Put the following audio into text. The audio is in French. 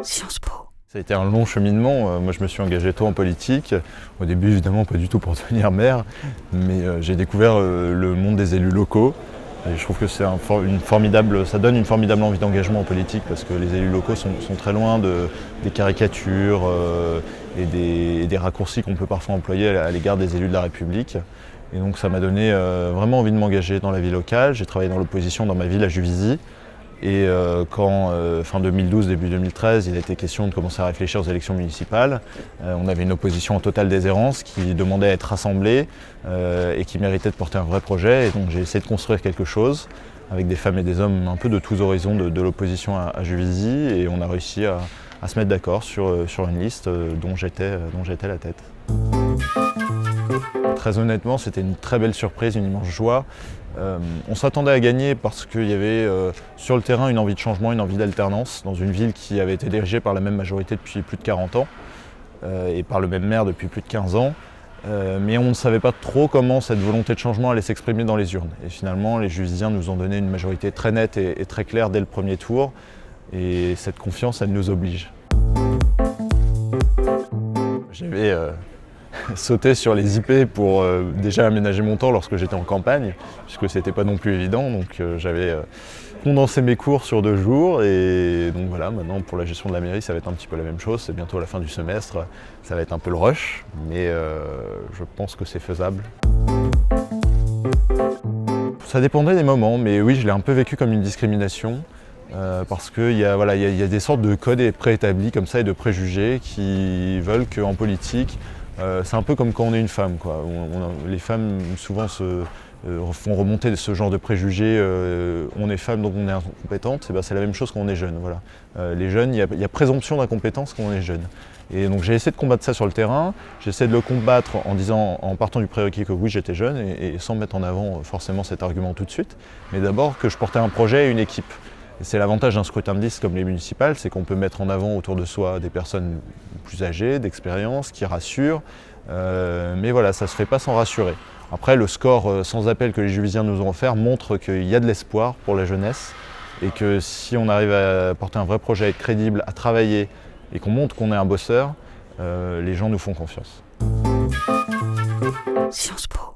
Sciences Po. Ça a été un long cheminement. Moi, je me suis engagé tôt en politique. Au début, évidemment, pas du tout pour devenir maire, mais j'ai découvert le monde des élus locaux. Et je trouve que c'est ça donne une formidable envie d'engagement en politique parce que les élus locaux sont très loin des caricatures et des raccourcis qu'on peut parfois employer à l'égard des élus de la République. Et donc ça m'a donné vraiment envie de m'engager dans la vie locale. J'ai travaillé dans l'opposition dans ma ville à Juvisy. Et quand, fin 2012, début 2013, il était question de commencer à réfléchir aux élections municipales, on avait une opposition en totale déshérence qui demandait à être rassemblée et qui méritait de porter un vrai projet. Et donc j'ai essayé de construire quelque chose avec des femmes et des hommes un peu de tous horizons de l'opposition à Juvisy. Et on a réussi à se mettre d'accord sur une liste dont j'étais la tête. Très honnêtement, c'était une très belle surprise, une immense joie. On s'attendait à gagner parce qu'il y avait sur le terrain une envie de changement, une envie d'alternance dans une ville qui avait été dirigée par la même majorité depuis plus de 40 ans et par le même maire depuis plus de 15 ans. Mais on ne savait pas trop comment cette volonté de changement allait s'exprimer dans les urnes. Et finalement, les Juvisyens nous ont donné une majorité très nette et très claire dès le premier tour. Et cette confiance, elle nous oblige. J'avais sauté sur les IP pour déjà aménager mon temps lorsque j'étais en campagne, puisque c'était pas non plus évident. Donc j'avais condensé mes cours sur 2 jours et donc voilà, maintenant pour la gestion de la mairie ça va être un petit peu la même chose. C'est bientôt la fin du semestre, ça va être un peu le rush, mais je pense que c'est faisable. Ça dépendrait des moments, mais oui, je l'ai un peu vécu comme une discrimination. Parce qu'il y a des sortes de codes préétablis comme ça et de préjugés qui veulent qu'en politique, c'est un peu comme quand on est une femme, quoi. Les femmes souvent font remonter ce genre de préjugés, on est femme donc on est incompétente, c'est la même chose quand on est jeune. Voilà. Les jeunes, il y a présomption d'incompétence quand on est jeune. Et donc j'ai essayé de combattre ça sur le terrain, j'ai essayé de le combattre en partant du prérequis que oui j'étais jeune et sans mettre en avant forcément cet argument tout de suite, mais d'abord que je portais un projet et une équipe. C'est l'avantage d'un scrutin de liste comme les municipales, c'est qu'on peut mettre en avant autour de soi des personnes plus âgées, d'expérience, qui rassurent. Mais voilà, ça ne se fait pas sans rassurer. Après, le score sans appel que les Juvisyens nous ont offert montre qu'il y a de l'espoir pour la jeunesse et que si on arrive à porter un vrai projet, à être crédible, à travailler et qu'on montre qu'on est un bosseur, les gens nous font confiance. Sciences Po.